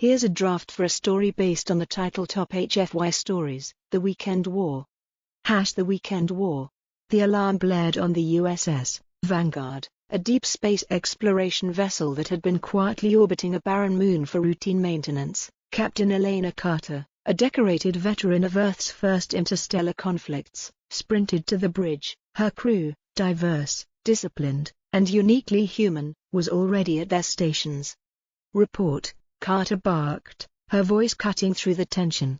Here's a draft for a story based on the title top HFY Stories, The Weekend War. The Weekend War. The alarm blared on the USS Vanguard, a deep space exploration vessel that had been quietly orbiting a barren moon for routine maintenance. Captain Elena Carter, a decorated veteran of Earth's first interstellar conflicts, sprinted to the bridge. Her crew, diverse, disciplined, and uniquely human, was already at their stations. "Report," Carter barked, her voice cutting through the tension.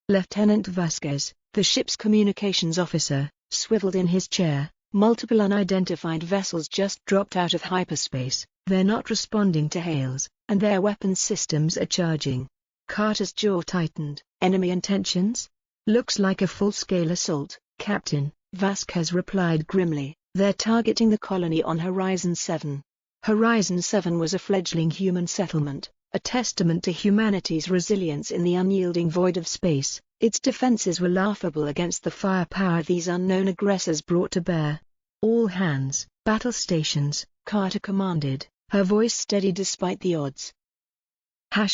Lieutenant Vasquez, the ship's communications officer, swiveled in his chair. "Multiple unidentified vessels just dropped out of hyperspace. They're not responding to hails, and their weapons systems are charging." Carter's jaw tightened. "Enemy intentions?" "Looks like a full-scale assault, Captain," Vasquez replied grimly. "They're targeting the colony on Horizon 7. Horizon 7 was a fledgling human settlement, a testament to humanity's resilience in the unyielding void of space. Its defenses were laughable against the firepower these unknown aggressors brought to bear. "All hands, battle stations," Carter commanded, her voice steady despite the odds.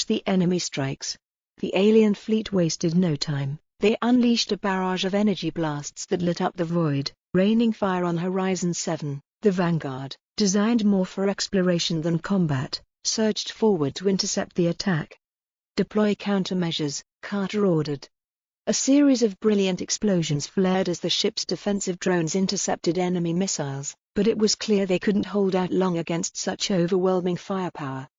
The enemy strikes. The alien fleet wasted no time. They unleashed a barrage of energy blasts that lit up the void, raining fire on Horizon 7. The Vanguard, designed more for exploration than combat, surged forward to intercept the attack. "Deploy countermeasures," Carter ordered. A series of brilliant explosions flared as the ship's defensive drones intercepted enemy missiles, but it was clear they couldn't hold out long against such overwhelming firepower.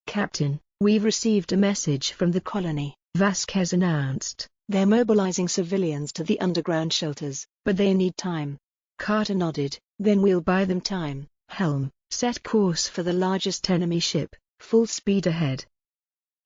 "Captain, we've received a message from the colony," Vasquez announced. "They're mobilizing civilians to the underground shelters, but they need time." Carter nodded. "Then we'll buy them time. Helm, set course for the largest enemy ship, full speed ahead."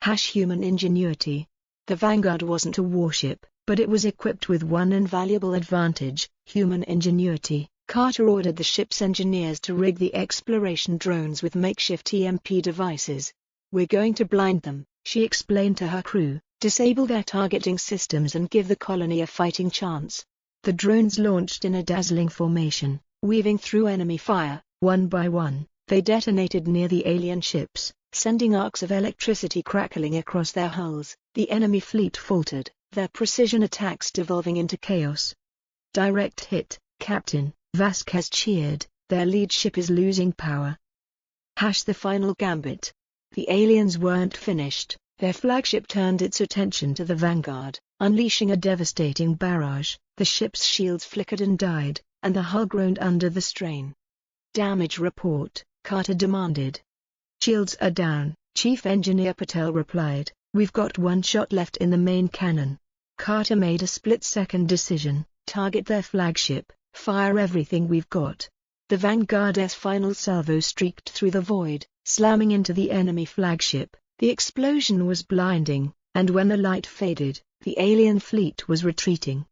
Human ingenuity. The Vanguard wasn't a warship, but it was equipped with one invaluable advantage: human ingenuity. Carter ordered the ship's engineers to rig the exploration drones with makeshift EMP devices. "We're going to blind them," she explained to her crew, "disable their targeting systems and give the colony a fighting chance." The drones launched in a dazzling formation, weaving through enemy fire. One by one, they detonated near the alien ships, sending arcs of electricity crackling across their hulls. The enemy fleet faltered, their precision attacks devolving into chaos. "Direct hit, Captain," Vasquez cheered. "Their lead ship is losing power." The final gambit. The aliens weren't finished. Their flagship turned its attention to the Vanguard, unleashing a devastating barrage. The ship's shields flickered and died, and the hull groaned under the strain. "Damage report," Carter demanded. "Shields are down," Chief Engineer Patel replied. "We've got one shot left in the main cannon." Carter made a split-second decision: target their flagship, fire everything we've got. The Vanguard's final salvo streaked through the void, slamming into the enemy flagship. The explosion was blinding, and when the light faded, the alien fleet was retreating.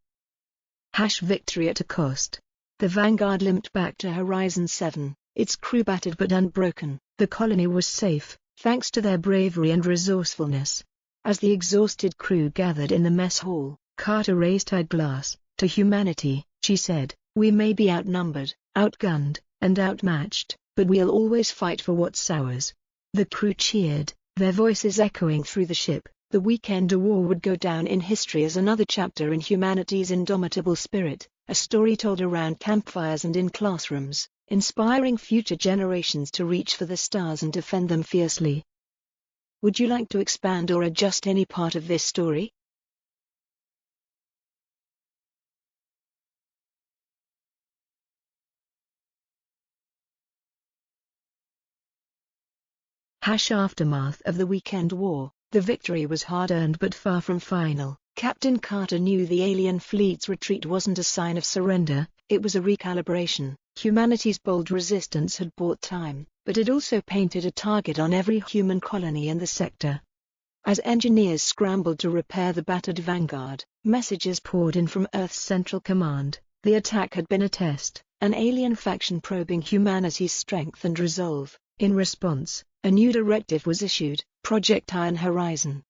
Victory at a cost. The Vanguard limped back to Horizon 7, its crew battered but unbroken. The colony was safe, thanks to their bravery and resourcefulness. As the exhausted crew gathered in the mess hall, Carter raised her glass. "To humanity," she said, "we may be outnumbered, outgunned, and outmatched, but we'll always fight for what's ours." The crew cheered, their voices echoing through the ship. The Weekend War would go down in history as another chapter in humanity's indomitable spirit, a story told around campfires and in classrooms, inspiring future generations to reach for the stars and defend them fiercely. Would you like to expand or adjust any part of this story? Aftermath of the Weekend War. The victory was hard-earned but far from final. Captain Carter knew the alien fleet's retreat wasn't a sign of surrender, it was a recalibration. Humanity's bold resistance had bought time, but it also painted a target on every human colony in the sector. As engineers scrambled to repair the battered Vanguard, messages poured in from Earth's Central Command. The attack had been a test, an alien faction probing humanity's strength and resolve. In response, a new directive was issued: Project Iron Horizon.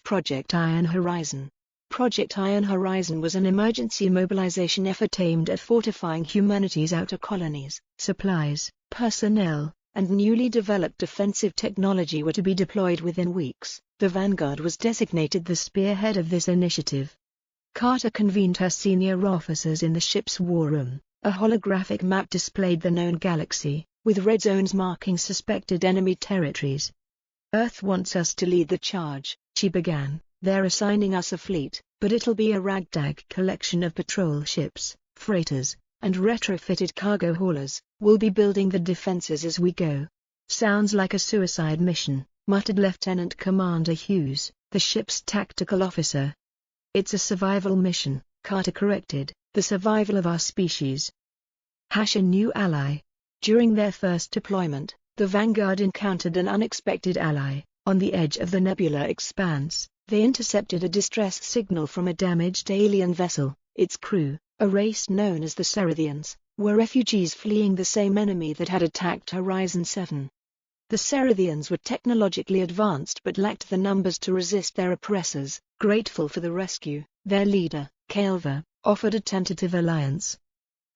Project Iron Horizon. Project Iron Horizon was an emergency mobilization effort aimed at fortifying humanity's outer colonies. Supplies, personnel, and newly developed defensive technology were to be deployed within weeks. The Vanguard was designated the spearhead of this initiative. Carter convened her senior officers in the ship's war room. A holographic map displayed the known galaxy, with red zones marking suspected enemy territories. "Earth wants us to lead the charge," she began. "They're assigning us a fleet, but it'll be a ragtag collection of patrol ships, freighters, and retrofitted cargo haulers. We'll be building the defenses as we go." "Sounds like a suicide mission," muttered Lieutenant Commander Hughes, the ship's tactical officer. "It's a survival mission," Carter corrected, "the survival of our species." A new ally. During their first deployment, the Vanguard encountered an unexpected ally. On the edge of the nebular expanse, they intercepted a distress signal from a damaged alien vessel. Its crew, a race known as the Cerithians, were refugees fleeing the same enemy that had attacked Horizon 7. The Cerithians were technologically advanced but lacked the numbers to resist their oppressors. Grateful for the rescue, their leader, Kael'va, offered a tentative alliance.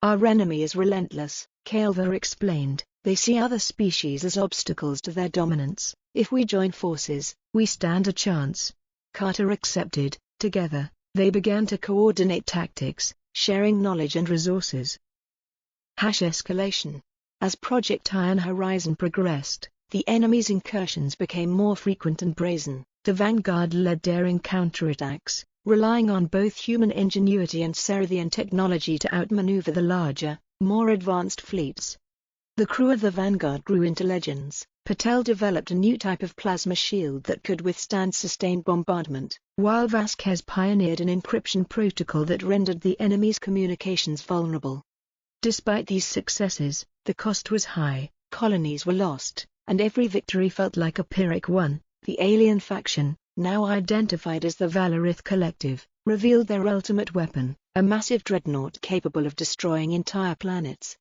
"Our enemy is relentless," Kael'va explained. "They see other species as obstacles to their dominance. If we join forces, we stand a chance." Carter accepted. Together, they began to coordinate tactics, sharing knowledge and resources. Escalation. As Project Iron Horizon progressed, the enemy's incursions became more frequent and brazen. The Vanguard led daring counterattacks, relying on both human ingenuity and Cerithian technology to outmaneuver the larger, more advanced fleets. The crew of the Vanguard grew into legends. Patel developed a new type of plasma shield that could withstand sustained bombardment, while Vasquez pioneered an encryption protocol that rendered the enemy's communications vulnerable. Despite these successes, the cost was high, colonies were lost, and every victory felt like a Pyrrhic one. The alien faction, now identified as the Valorith Collective, revealed their ultimate weapon, a massive dreadnought capable of destroying entire planets.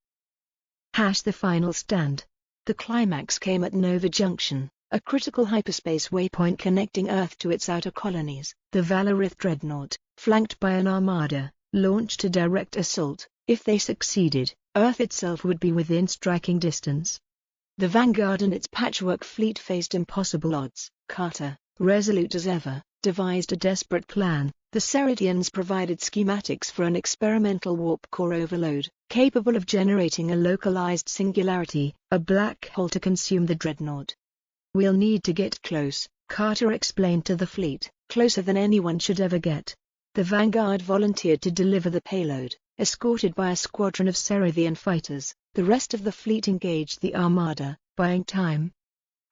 The final stand. The climax came at Nova Junction, a critical hyperspace waypoint connecting Earth to its outer colonies. The Valorith dreadnought, flanked by an armada, launched a direct assault. If they succeeded, Earth itself would be within striking distance. The Vanguard and its patchwork fleet faced impossible odds. Carter, resolute as ever, devised a desperate plan. The Cerithians provided schematics for an experimental warp core overload, capable of generating a localized singularity, a black hole to consume the dreadnought. "We'll need to get close," Carter explained to the fleet, "closer than anyone should ever get." The Vanguard volunteered to deliver the payload, escorted by a squadron of Cerithian fighters. The rest of the fleet engaged the armada, buying time.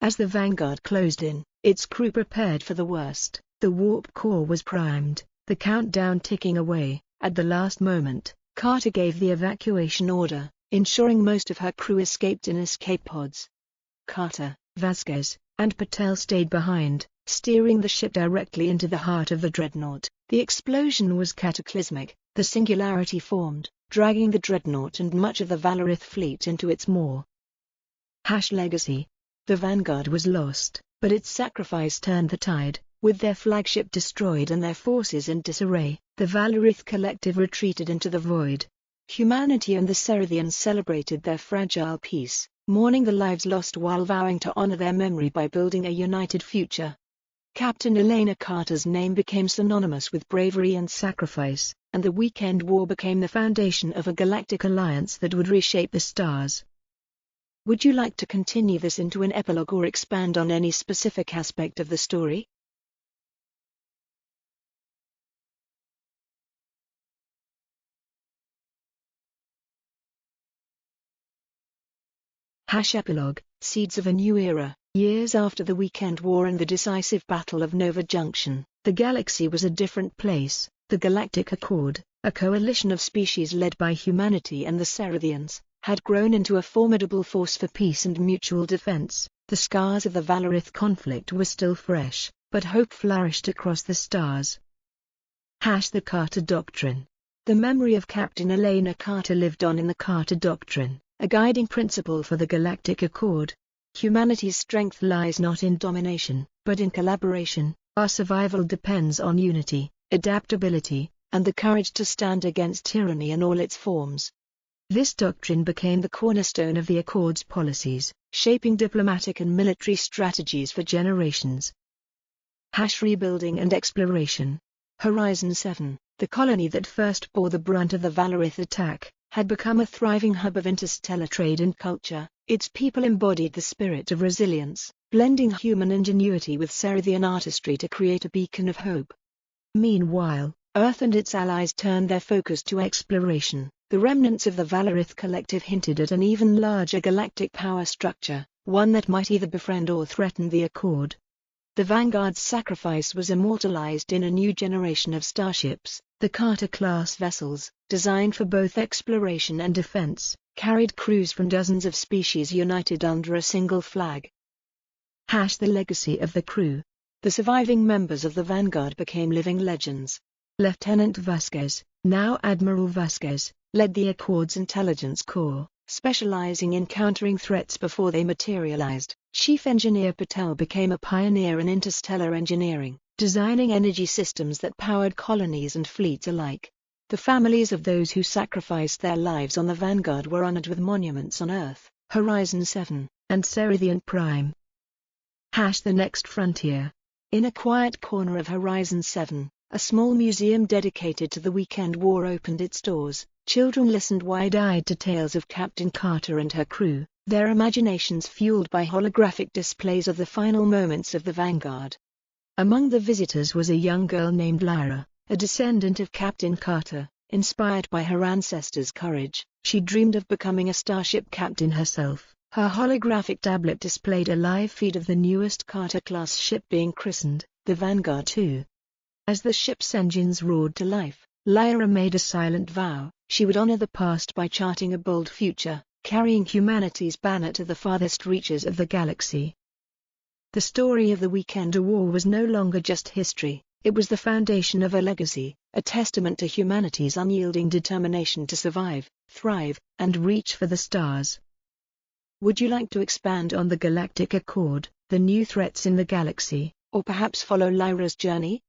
As the Vanguard closed in, its crew prepared for the worst. The warp core was primed, the countdown ticking away. At the last moment, Carter gave the evacuation order, ensuring most of her crew escaped in escape pods. Carter, Vasquez, and Patel stayed behind, steering the ship directly into the heart of the dreadnought. The explosion was cataclysmic. The singularity formed, dragging the dreadnought and much of the Valorith fleet into its maw. Legacy. The Vanguard was lost, but its sacrifice turned the tide. With their flagship destroyed and their forces in disarray, the Valorith Collective retreated into the void. Humanity and the Cerithians celebrated their fragile peace, mourning the lives lost while vowing to honor their memory by building a united future. Captain Elena Carter's name became synonymous with bravery and sacrifice, and the Weekend War became the foundation of a galactic alliance that would reshape the stars. Would you like to continue this into an epilogue or expand on any specific aspect of the story? Epilogue, Seeds of a New Era. Years after the Weekend War and the decisive Battle of Nova Junction, the galaxy was a different place. The Galactic Accord, a coalition of species led by humanity and the Cerithians, had grown into a formidable force for peace and mutual defense. The scars of the Valorith conflict were still fresh, but hope flourished across the stars. The Carter Doctrine. The memory of Captain Elena Carter lived on in the Carter Doctrine, a guiding principle for the Galactic Accord. Humanity's strength lies not in domination, but in collaboration. Our survival depends on unity, adaptability, and the courage to stand against tyranny in all its forms. This doctrine became the cornerstone of the Accord's policies, shaping diplomatic and military strategies for generations. Rebuilding and exploration. Horizon 7, the colony that first bore the brunt of the Valorith attack, had become a thriving hub of interstellar trade and culture. Its people embodied the spirit of resilience, blending human ingenuity with Cerithian artistry to create a beacon of hope. Meanwhile, Earth and its allies turned their focus to exploration. The remnants of the Valorith collective hinted at an even larger galactic power structure, one that might either befriend or threaten the Accord. The Vanguard's sacrifice was immortalized in a new generation of starships. The Carter-class vessels, designed for both exploration and defense, carried crews from dozens of species united under a single flag. The legacy of the crew. The surviving members of the Vanguard became living legends. Lieutenant Vasquez, now Admiral Vasquez, led the Accord's intelligence corps, specializing in countering threats before they materialized. Chief Engineer Patel became a pioneer in interstellar engineering, designing energy systems that powered colonies and fleets alike. The families of those who sacrificed their lives on the Vanguard were honored with monuments on Earth, Horizon 7, and Cerithian Prime. The next frontier. In a quiet corner of Horizon 7, a small museum dedicated to the Weekend War opened its doors. Children listened wide-eyed to tales of Captain Carter and her crew, their imaginations fueled by holographic displays of the final moments of the Vanguard. Among the visitors was a young girl named Lyra, a descendant of Captain Carter. Inspired by her ancestors' courage, she dreamed of becoming a starship captain herself. Her holographic tablet displayed a live feed of the newest Carter-class ship being christened, the Vanguard 2. As the ship's engines roared to life, Lyra made a silent vow: she would honor the past by charting a bold future, carrying humanity's banner to the farthest reaches of the galaxy. The story of the Weekend War was no longer just history, it was the foundation of a legacy, a testament to humanity's unyielding determination to survive, thrive, and reach for the stars. Would you like to expand on the Galactic Accord, the new threats in the galaxy, or perhaps follow Lyra's journey?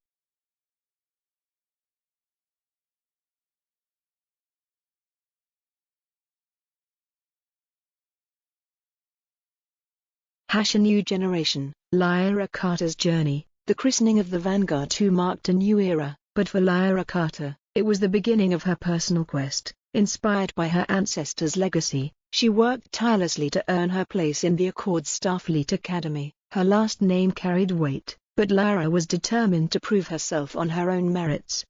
A new generation. Lyra Carter's journey. The christening of the Vanguard 2 marked a new era, but for Lyra Carter, it was the beginning of her personal quest. Inspired by her ancestors' legacy, she worked tirelessly to earn her place in the Accord's Starfleet Academy. Her last name carried weight, but Lyra was determined to prove herself on her own merits.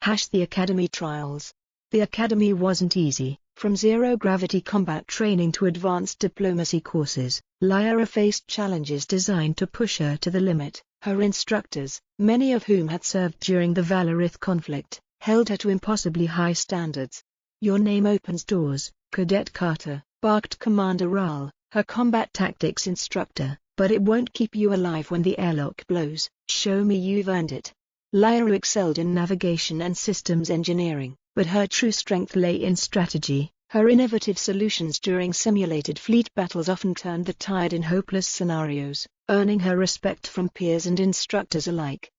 The Academy trials. The Academy wasn't easy. From zero-gravity combat training to advanced diplomacy courses, Lyra faced challenges designed to push her to the limit. Her instructors, many of whom had served during the Valorith conflict, held her to impossibly high standards. "Your name opens doors, Cadet Carter," barked Commander Rahl, her combat tactics instructor, "but it won't keep you alive when the airlock blows. Show me you've earned it." Lyra excelled in navigation and systems engineering, but her true strength lay in strategy. Her innovative solutions during simulated fleet battles often turned the tide in hopeless scenarios, earning her respect from peers and instructors alike.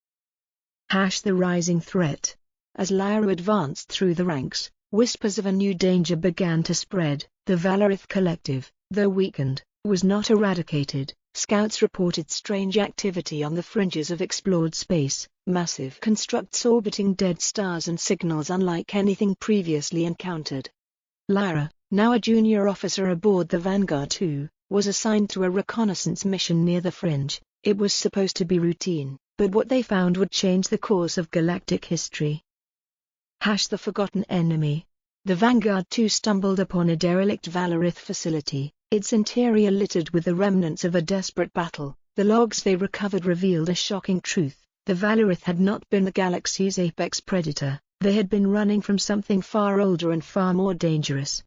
The rising threat. As Lyra advanced through the ranks, whispers of a new danger began to spread. The Valorith collective, though weakened, was not eradicated. Scouts reported strange activity on the fringes of explored space, massive constructs orbiting dead stars and signals unlike anything previously encountered. Lyra, now a junior officer aboard the Vanguard 2, was assigned to a reconnaissance mission near the fringe. It was supposed to be routine, but what they found would change the course of galactic history. The Forgotten Enemy. The Vanguard 2 stumbled upon a derelict Valorith facility, its interior littered with the remnants of a desperate battle. The logs they recovered revealed a shocking truth: the Valorith had not been the galaxy's apex predator, they had been running from something far older and far more dangerous.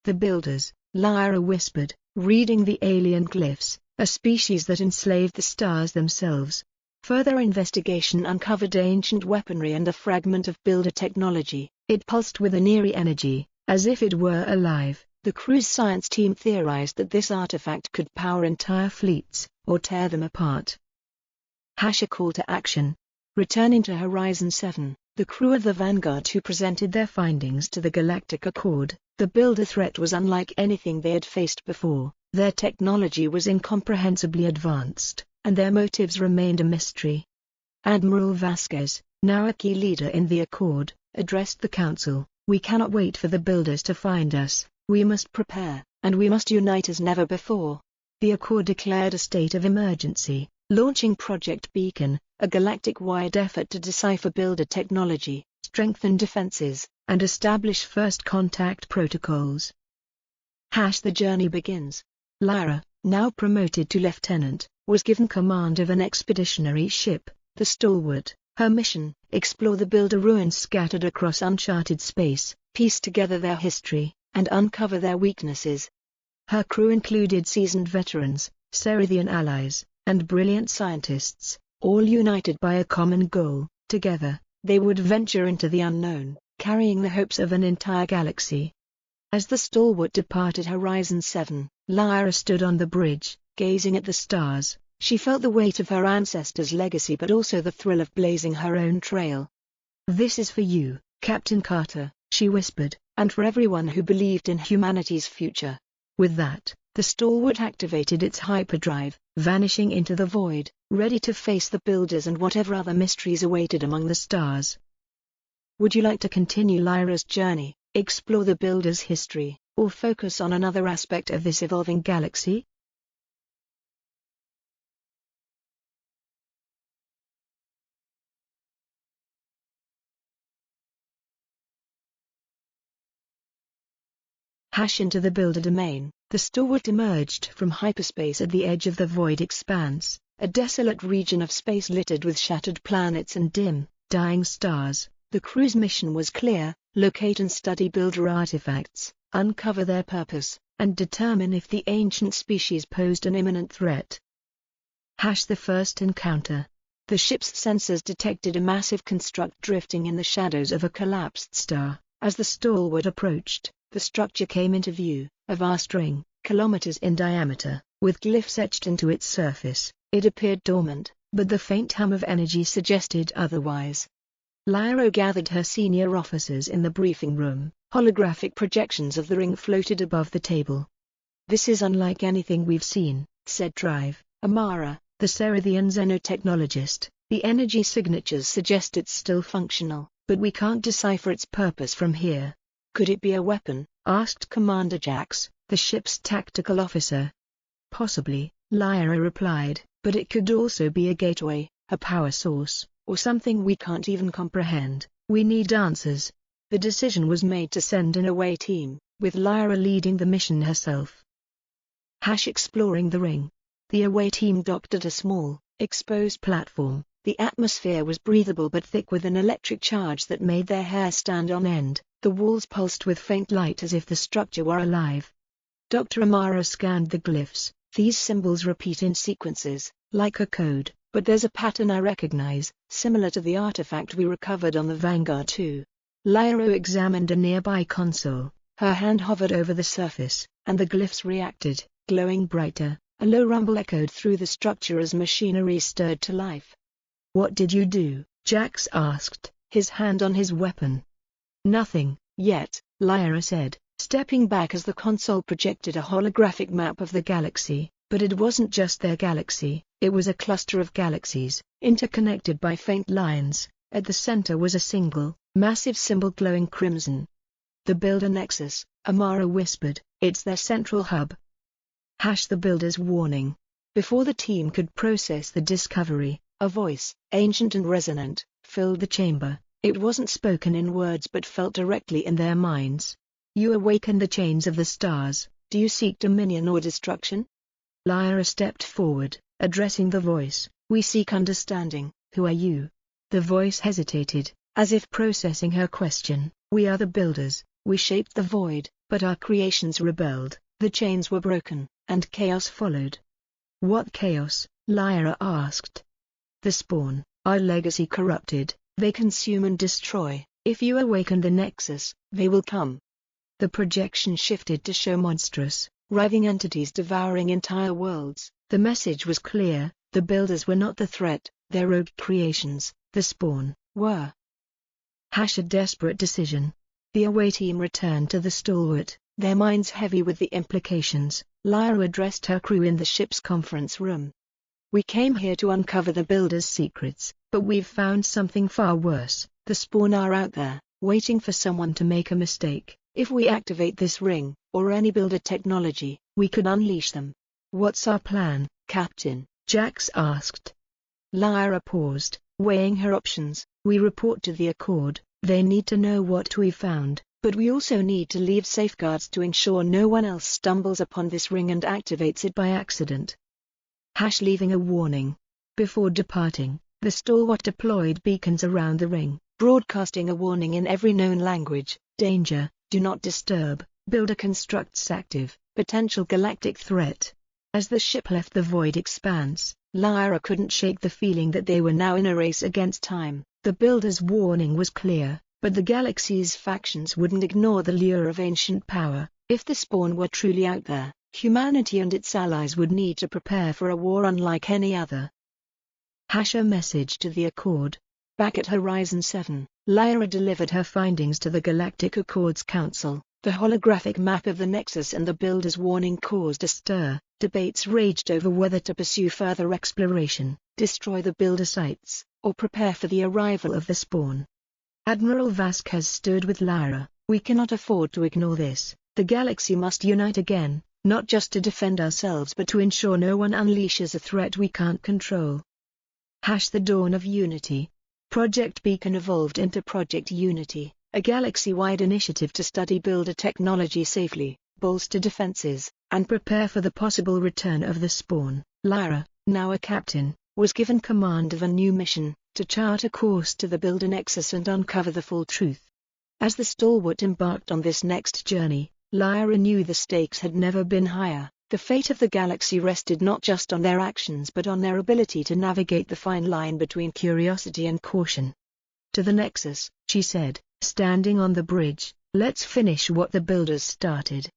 The Builders, Lyra whispered, reading the alien glyphs, a species that enslaved the stars themselves. Further investigation uncovered ancient weaponry and a fragment of Builder technology. It pulsed with an eerie energy, as if it were alive. The crew's science team theorized that this artifact could power entire fleets, or tear them apart. A call to action. Returning to Horizon 7, the crew of the Vanguard 2 presented their findings to the Galactic Accord. The Builder threat was unlike anything they had faced before. Their technology was incomprehensibly advanced, and their motives remained a mystery. Admiral Vasquez, now a key leader in the Accord, addressed the council. "We cannot wait for the builders to find us. We must prepare, and we must unite as never before." The Accord declared a state of emergency, launching Project Beacon, a galactic-wide effort to decipher builder technology, strengthen defenses, and establish first contact protocols. The journey begins. Lyra, now promoted to lieutenant, was given command of an expeditionary ship, the Stalwart. Her mission: explore the builder ruins scattered across uncharted space, piece together their history, and uncover their weaknesses. Her crew included seasoned veterans, Cerithian allies, and brilliant scientists, all united by a common goal. Together, they would venture into the unknown, carrying the hopes of an entire galaxy. As the Stalwart departed Horizon 7, Lyra stood on the bridge, gazing at the stars. She felt the weight of her ancestors' legacy but also the thrill of blazing her own trail. "This is for you, Captain Carter," she whispered, "and for everyone who believed in humanity's future." With that, the Stalwart activated its hyperdrive, vanishing into the void, ready to face the builders and whatever other mysteries awaited among the stars. Would you like to continue Lyra's journey, explore the builders' history, or focus on another aspect of this evolving galaxy? Into the builder domain, the Stalwart emerged from hyperspace at the edge of the void expanse, a desolate region of space littered with shattered planets and dim, dying stars. The crew's mission was clear: locate and study builder artifacts, uncover their purpose, and determine if the ancient species posed an imminent threat. The first encounter. The ship's sensors detected a massive construct drifting in the shadows of a collapsed star. As the Stalwart approached, the structure came into view, a vast ring, kilometers in diameter, with glyphs etched into its surface. It appeared dormant, but the faint hum of energy suggested otherwise. Lyra gathered her senior officers in the briefing room. Holographic projections of the ring floated above the table. "This is unlike anything we've seen," said Drive, Amara, the Cerithian xenotechnologist. "The energy signatures suggest it's still functional, but we can't decipher its purpose from here." "Could it be a weapon?" asked Commander Jax, the ship's tactical officer. "Possibly," Lyra replied, "but it could also be a gateway, a power source, or something we can't even comprehend. We need answers." The decision was made to send an away team, with Lyra leading the mission herself. Exploring the ring. The away team docked at a small, exposed platform. The atmosphere was breathable but thick with an electric charge that made their hair stand on end. The walls pulsed with faint light as if the structure were alive. Dr. Amara scanned the glyphs. "These symbols repeat in sequences, like a code, but there's a pattern I recognize, similar to the artifact we recovered on the Vanguard 2. Lyra examined a nearby console. Her hand hovered over the surface, and the glyphs reacted, glowing brighter. A low rumble echoed through the structure as machinery stirred to life. "What did you do?" Jax asked, his hand on his weapon. "Nothing, yet," Lyra said, stepping back as the console projected a holographic map of the galaxy. But it wasn't just their galaxy, it was a cluster of galaxies, interconnected by faint lines. At the center was a single, massive symbol glowing crimson. "The Builder Nexus," Amara whispered, "it's their central hub." The Builder's warning. Before the team could process the discovery, a voice, ancient and resonant, filled the chamber. It wasn't spoken in words but felt directly in their minds. "You awaken the chains of the stars. Do you seek dominion or destruction?" Lyra stepped forward, addressing the voice. "We seek understanding. Who are you?" The voice hesitated, as if processing her question. "We are the builders. We shaped the void, but our creations rebelled. The chains were broken, and chaos followed." "What chaos?" Lyra asked. "The spawn, our legacy corrupted. They consume and destroy. If you awaken the Nexus, they will come." The projection shifted to show monstrous, writhing entities devouring entire worlds. The message was clear: the builders were not the threat, their rogue creations, the spawn, were. A desperate decision. The away team returned to the Stalwart. Their minds heavy with the implications, Lyra addressed her crew in the ship's conference room. "We came here to uncover the Builder's secrets, but we've found something far worse. The spawn are out there, waiting for someone to make a mistake. If we activate this ring, or any Builder technology, we could unleash them." "What's our plan, Captain?" Jax asked. Lyra paused, weighing her options. "We report to the Accord. They need to know what we found, but we also need to leave safeguards to ensure no one else stumbles upon this ring and activates it by accident." Leaving a warning. Before departing, the stalwart deployed beacons around the ring, broadcasting a warning in every known language: danger, do not disturb, Builder constructs active, potential galactic threat. As the ship left the void expanse, Lyra couldn't shake the feeling that they were now in a race against time. The Builder's warning was clear, but the galaxy's factions wouldn't ignore the lure of ancient power. If the spawn were truly out there, humanity and its allies would need to prepare for a war unlike any other. A message to the Accord. Back at Horizon 7, Lyra delivered her findings to the Galactic Accords Council. The holographic map of the Nexus and the Builder's warning caused a stir. Debates raged over whether to pursue further exploration, destroy the Builder sites, or prepare for the arrival of the spawn. Admiral Vasquez stood with Lyra. "We cannot afford to ignore this. The galaxy must unite again, not just to defend ourselves but to ensure no one unleashes a threat we can't control." The dawn of unity. Project Beacon evolved into Project Unity, a galaxy-wide initiative to study Builder technology safely, bolster defenses, and prepare for the possible return of the spawn. Lyra, now a captain, was given command of a new mission, to chart a course to the Builder Nexus and uncover the full truth. As the stalwart embarked on this next journey, Lyra knew the stakes had never been higher. The fate of the galaxy rested not just on their actions but on their ability to navigate the fine line between curiosity and caution. "To the Nexus," she said, standing on the bridge. "Let's finish what the Builders started."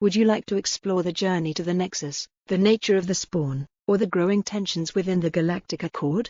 "Would you like to explore the journey to the Nexus, the nature of the spawn, or the growing tensions within the Galactic Accord?"